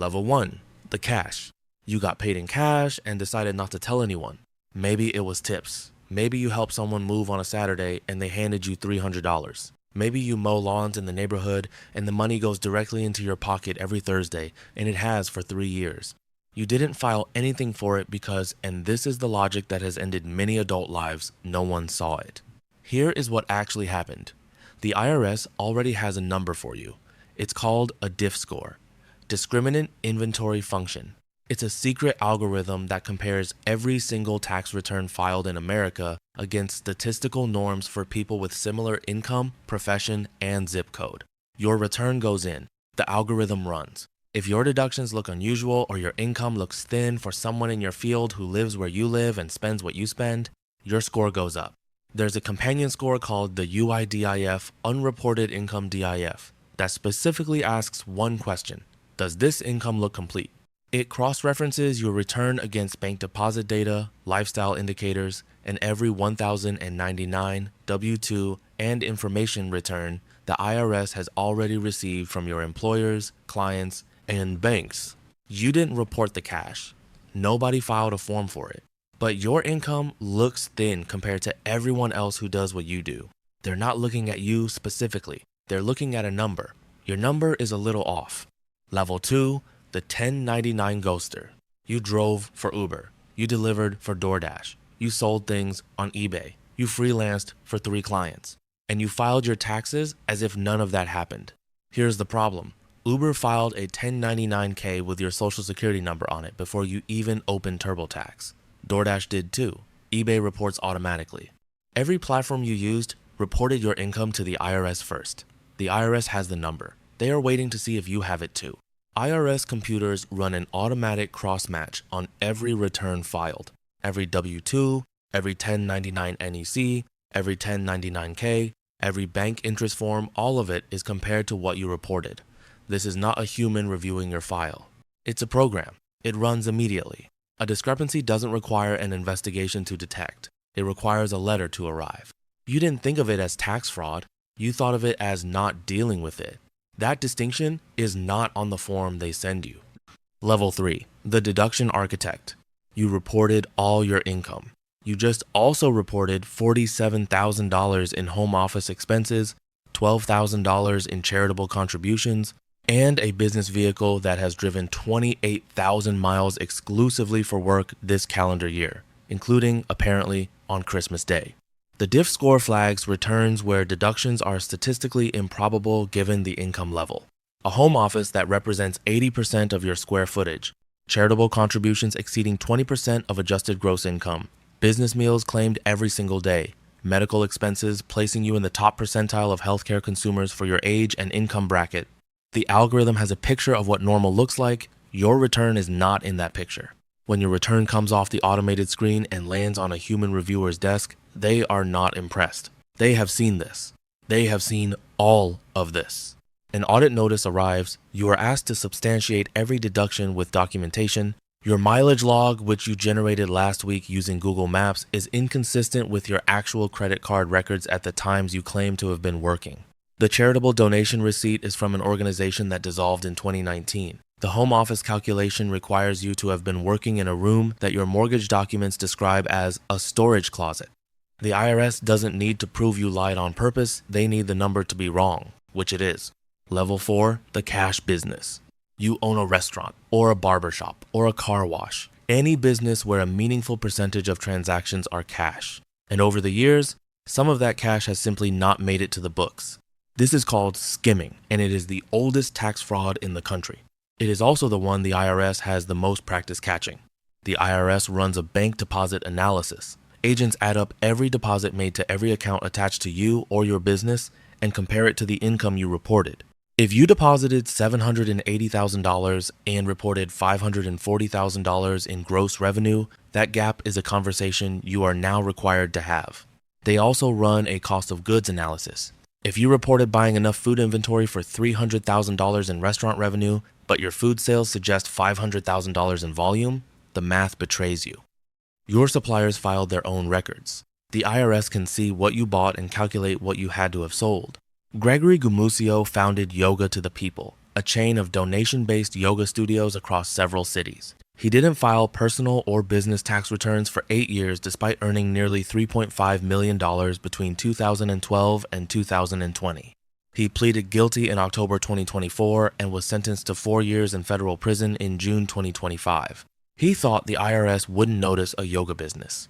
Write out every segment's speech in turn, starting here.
Level 1. The cash. You got paid in cash and decided not to tell anyone. Maybe it was tips. Maybe you helped someone move on a Saturday and they handed you $300. Maybe you mow lawns in the neighborhood and the money goes directly into your pocket every Thursday, and it has for 3 years. You didn't file anything for it because, and this is the logic that has ended many adult lives, no one saw it. Here is what actually happened. The IRS already has a number for you. It's called a DIF score, Discriminant Inventory Function. It's a secret algorithm that compares every single tax return filed in America against statistical norms for people with similar income, profession, and zip code. Your return goes in. The algorithm runs. If your deductions look unusual or your income looks thin for someone in your field who lives where you live and spends what you spend, your score goes up. There's a companion score called the UIDIF, Unreported Income DIF, that specifically asks one question: does this income look complete? It cross-references your return against bank deposit data, lifestyle indicators, and every 1099 W-2 and information return the IRS has already received from your employers, clients, and banks. You didn't report the cash. Nobody filed a form for it. But your income looks thin compared to everyone else who does what you do. They're not looking at you specifically. They're looking at a number. Your number is a little off. Level 2. The 1099 ghoster. You drove for Uber. You delivered for DoorDash. You sold things on eBay. You freelanced for 3 clients. And you filed your taxes as if none of that happened. Here's the problem. Uber filed a 1099-K with your social security number on it before you even opened TurboTax. DoorDash did too. eBay reports automatically. Every platform you used reported your income to the IRS first. The IRS has the number. They are waiting to see if you have it too. IRS computers run an automatic cross-match on every return filed. Every W-2, every 1099 NEC, every 1099-K, every bank interest form, all of it is compared to what you reported. This is not a human reviewing your file. It's a program. It runs immediately. A discrepancy doesn't require an investigation to detect. It requires a letter to arrive. You didn't think of it as tax fraud. You thought of it as not dealing with it. That distinction is not on the form they send you. Level 3. The deduction architect. You reported all your income. You just also reported $47,000 in home office expenses, $12,000 in charitable contributions, and a business vehicle that has driven 28,000 miles exclusively for work this calendar year, including, apparently, on Christmas Day. The DIF score flags returns where deductions are statistically improbable given the income level. A home office that represents 80% of your square footage, charitable contributions exceeding 20% of adjusted gross income, business meals claimed every single day, medical expenses placing you in the top percentile of healthcare consumers for your age and income bracket. The algorithm has a picture of what normal looks like. Your return is not in that picture. When your return comes off the automated screen and lands on a human reviewer's desk, they are not impressed. They have seen this. They have seen all of this. An audit notice arrives. You are asked to substantiate every deduction with documentation. Your mileage log, which you generated last week using Google Maps, is inconsistent with your actual credit card records at the times you claim to have been working. The charitable donation receipt is from an organization that dissolved in 2019. The home office calculation requires you to have been working in a room that your mortgage documents describe as a storage closet. The IRS doesn't need to prove you lied on purpose. They need the number to be wrong, which it is. Level 4, the cash business. You own a restaurant, or a barbershop, or a car wash. Any business where a meaningful percentage of transactions are cash. And over the years, some of that cash has simply not made it to the books. This is called skimming, and it is the oldest tax fraud in the country. It is also the one the IRS has the most practice catching. The IRS runs a bank deposit analysis. Agents add up every deposit made to every account attached to you or your business and compare it to the income you reported. If you deposited $780,000 and reported $540,000 in gross revenue, that gap is a conversation you are now required to have. They also run a cost of goods analysis. If you reported buying enough food inventory for $300,000 in restaurant revenue, but your food sales suggest $500,000 in volume, the math betrays you. Your suppliers filed their own records. The IRS can see what you bought and calculate what you had to have sold. Gregory Gumucio founded Yoga to the People, a chain of donation-based yoga studios across several cities. He didn't file personal or business tax returns for 8 years despite earning nearly $3.5 million between 2012 and 2020. He pleaded guilty in October 2024 and was sentenced to 4 years in federal prison in June 2025. He thought the IRS wouldn't notice a yoga business.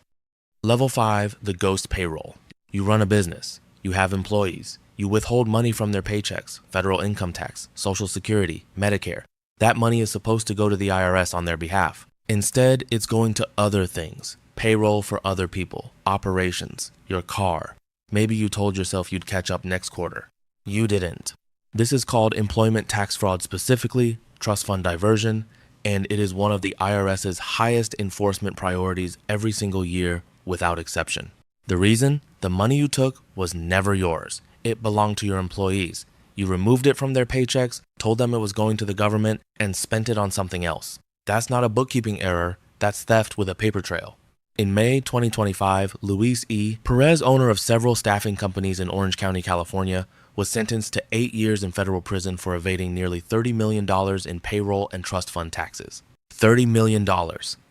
Level 5, the ghost payroll. You run a business. You have employees. You withhold money from their paychecks, federal income tax, Social Security, Medicare. That money is supposed to go to the IRS on their behalf. Instead, it's going to other things. Payroll for other people, operations, your car. Maybe you told yourself you'd catch up next quarter. You didn't. This is called employment tax fraud specifically, trust fund diversion, and it is one of the IRS's highest enforcement priorities every single year without exception. The reason? The money you took was never yours. It belonged to your employees. You removed it from their paychecks, told them it was going to the government, and spent it on something else. That's not a bookkeeping error, that's theft with a paper trail. In May 2025, Luis E. Perez, owner of several staffing companies in Orange County, California, was sentenced to 8 years in federal prison for evading nearly $30 million in payroll and trust fund taxes. $30 million,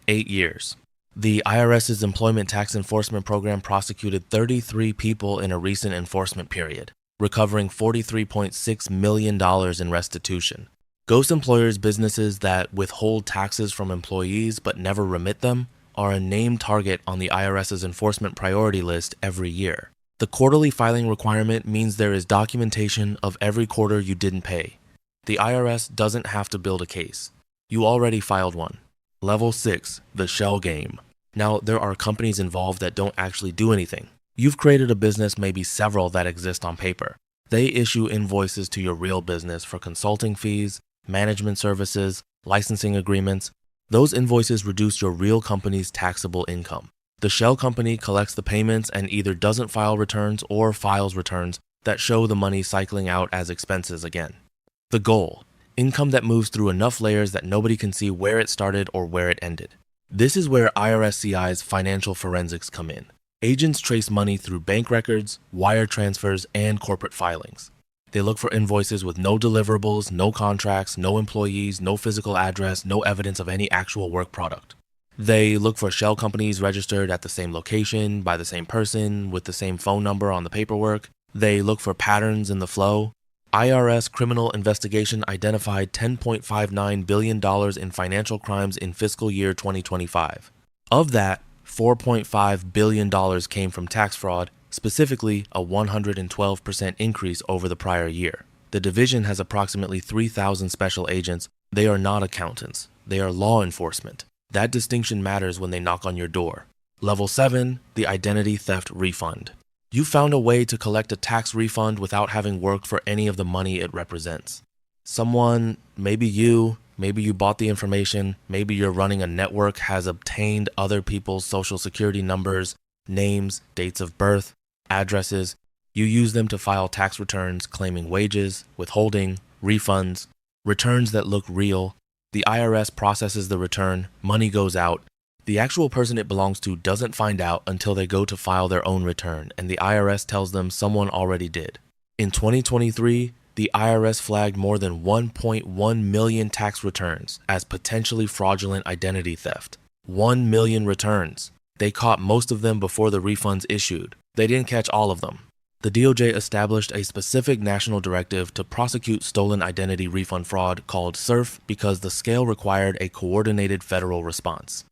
8 years. The IRS's Employment Tax Enforcement Program prosecuted 33 people in a recent enforcement period, recovering $43.6 million in restitution. Ghost employers, businesses that withhold taxes from employees but never remit them, are a named target on the IRS's enforcement priority list every year. The quarterly filing requirement means there is documentation of every quarter you didn't pay. The IRS doesn't have to build a case. You already filed one. Level 6, the shell game. Now, there are companies involved that don't actually do anything. You've created a business, maybe several that exist on paper. They issue invoices to your real business for consulting fees, management services, licensing agreements. Those invoices reduce your real company's taxable income. The shell company collects the payments and either doesn't file returns or files returns that show the money cycling out as expenses again. The goal: income that moves through enough layers that nobody can see where it started or where it ended. This is where IRSCI's financial forensics come in. Agents trace money through bank records, wire transfers, and corporate filings. They look for invoices with no deliverables, no contracts, no employees, no physical address, no evidence of any actual work product. They look for shell companies registered at the same location, by the same person, with the same phone number on the paperwork. They look for patterns in the flow. IRS criminal investigation identified $10.59 billion in financial crimes in fiscal year 2025. Of that, $4.5 billion came from tax fraud, specifically a 112% increase over the prior year. The division has approximately 3,000 special agents. They are not accountants. They are law enforcement. That distinction matters when they knock on your door. Level 7, the identity theft refund. You found a way to collect a tax refund without having worked for any of the money it represents. Someone, maybe you bought the information, maybe you're running a network, has obtained other people's social security numbers, names, dates of birth, addresses. You use them to file tax returns claiming wages, withholding, refunds, returns that look real. The IRS processes the return, money goes out. The actual person it belongs to doesn't find out until they go to file their own return, and the IRS tells them someone already did. In 2023, the IRS flagged more than 1.1 million tax returns as potentially fraudulent identity theft. 1 million returns. They caught most of them before the refunds issued. They didn't catch all of them. The DOJ established a specific national directive to prosecute stolen identity refund fraud called SURF because the scale required a coordinated federal response.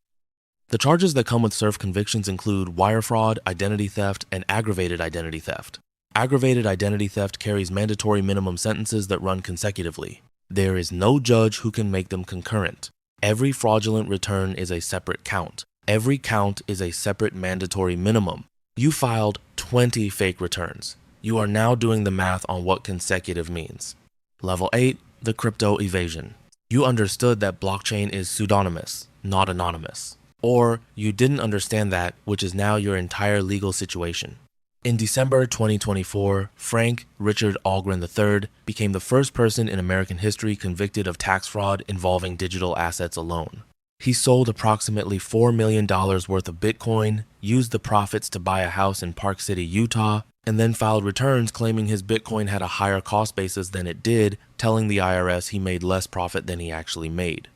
The charges that come with SURF convictions include wire fraud, identity theft, and aggravated identity theft. Aggravated identity theft carries mandatory minimum sentences that run consecutively. There is no judge who can make them concurrent. Every fraudulent return is a separate count. Every count is a separate mandatory minimum. You filed 20 fake returns. You are now doing the math on what consecutive means. Level 8, the crypto evasion. You understood that blockchain is pseudonymous, not anonymous. Or you didn't understand that, which is now your entire legal situation. In December 2024, Frank Richard Algren III became the first person in American history convicted of tax fraud involving digital assets alone. He sold approximately $4 million worth of Bitcoin, used the profits to buy a house in Park City, Utah, and then filed returns claiming his Bitcoin had a higher cost basis than it did, telling the IRS he made less profit than he actually made.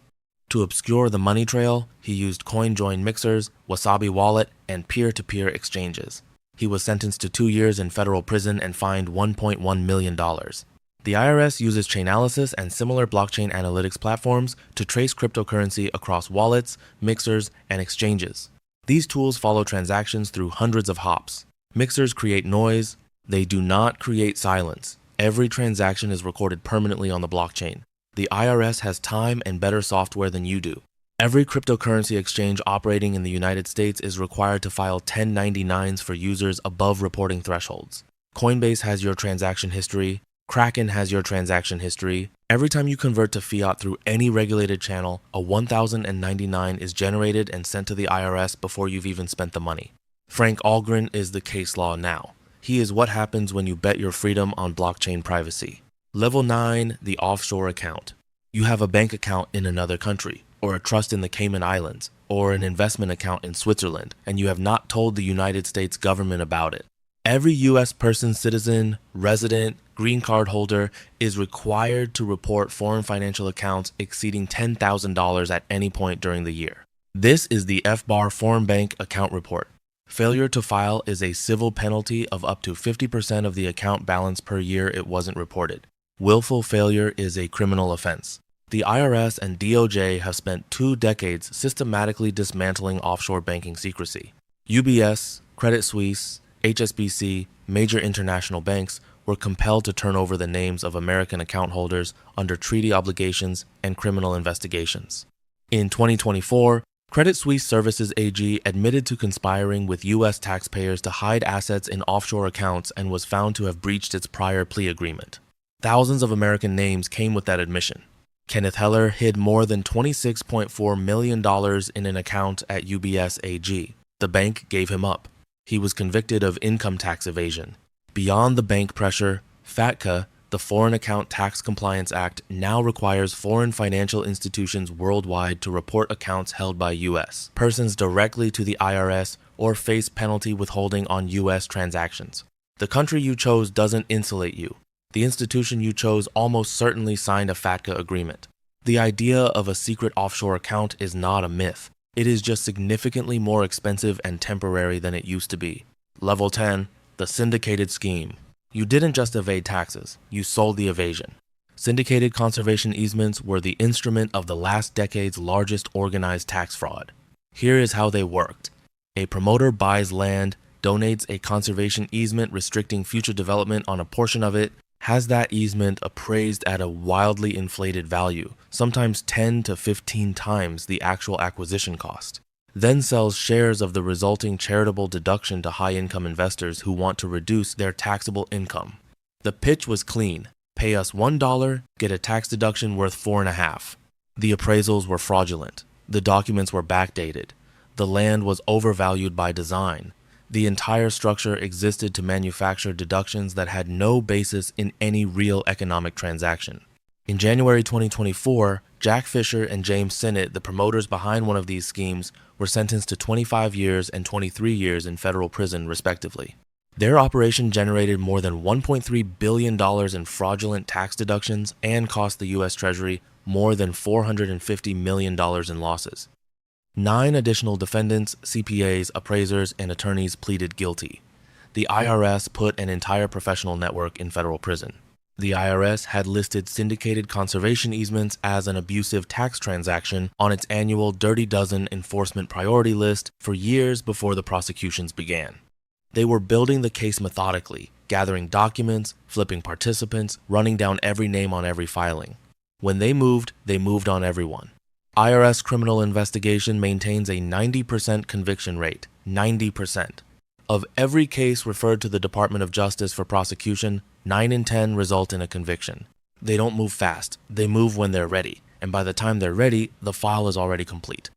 To obscure the money trail, he used coin-join mixers, Wasabi Wallet, and peer-to-peer exchanges. He was sentenced to 2 years in federal prison and fined $1.1 million. The IRS uses Chainalysis and similar blockchain analytics platforms to trace cryptocurrency across wallets, mixers, and exchanges. These tools follow transactions through hundreds of hops. Mixers create noise. They do not create silence. Every transaction is recorded permanently on the blockchain. The IRS has time and better software than you do. Every cryptocurrency exchange operating in the United States is required to file 1099s for users above reporting thresholds. Coinbase has your transaction history. Kraken has your transaction history. Every time you convert to fiat through any regulated channel, a 1099 is generated and sent to the IRS before you've even spent the money. Frank Algren is the case law now. He is what happens when you bet your freedom on blockchain privacy. Level 9, the offshore account. You have a bank account in another country, or a trust in the Cayman Islands, or an investment account in Switzerland, and you have not told the United States government about it. Every U.S. person, citizen, resident, green card holder is required to report foreign financial accounts exceeding $10,000 at any point during the year. This is the FBAR Foreign Bank Account Report. Failure to file is a civil penalty of up to 50% of the account balance per year it wasn't reported. Willful failure is a criminal offense. The IRS and DOJ have spent 2 decades systematically dismantling offshore banking secrecy. UBS, Credit Suisse, HSBC, major international banks were compelled to turn over the names of American account holders under treaty obligations and criminal investigations. In 2024, Credit Suisse Services AG admitted to conspiring with U.S. taxpayers to hide assets in offshore accounts and was found to have breached its prior plea agreement. Thousands of American names came with that admission. Kenneth Heller hid more than $26.4 million in an account at UBS AG. The bank gave him up. He was convicted of income tax evasion. Beyond the bank pressure, FATCA, the Foreign Account Tax Compliance Act, now requires foreign financial institutions worldwide to report accounts held by U.S. persons directly to the IRS or face penalty withholding on U.S. transactions. The country you chose doesn't insulate you. The institution you chose almost certainly signed a FATCA agreement. The idea of a secret offshore account is not a myth. It is just significantly more expensive and temporary than it used to be. Level 10, the syndicated scheme. You didn't just evade taxes, you sold the evasion. Syndicated conservation easements were the instrument of the last decade's largest organized tax fraud. Here is how they worked. A promoter buys land, donates a conservation easement restricting future development on a portion of it, has that easement appraised at a wildly inflated value, sometimes 10 to 15 times the actual acquisition cost, then sells shares of the resulting charitable deduction to high-income investors who want to reduce their taxable income. The pitch was clean. Pay us $1, get a tax deduction worth $4.50. The appraisals were fraudulent. The documents were backdated. The land was overvalued by design. The entire structure existed to manufacture deductions that had no basis in any real economic transaction. In January 2024, Jack Fisher and James Sinnott, the promoters behind one of these schemes, were sentenced to 25 years and 23 years in federal prison, respectively. Their operation generated more than $1.3 billion in fraudulent tax deductions and cost the U.S. Treasury more than $450 million in losses. 9 additional defendants, CPAs, appraisers, and attorneys pleaded guilty. The IRS put an entire professional network in federal prison. The IRS had listed syndicated conservation easements as an abusive tax transaction on its annual Dirty Dozen enforcement priority list for years before the prosecutions began. They were building the case methodically, gathering documents, flipping participants, running down every name on every filing. When they moved on everyone. IRS criminal investigation maintains a 90% conviction rate, 90%. Of every case referred to the Department of Justice for prosecution, 9 in 10 result in a conviction. They don't move fast, they move when they're ready, and by the time they're ready, the file is already complete.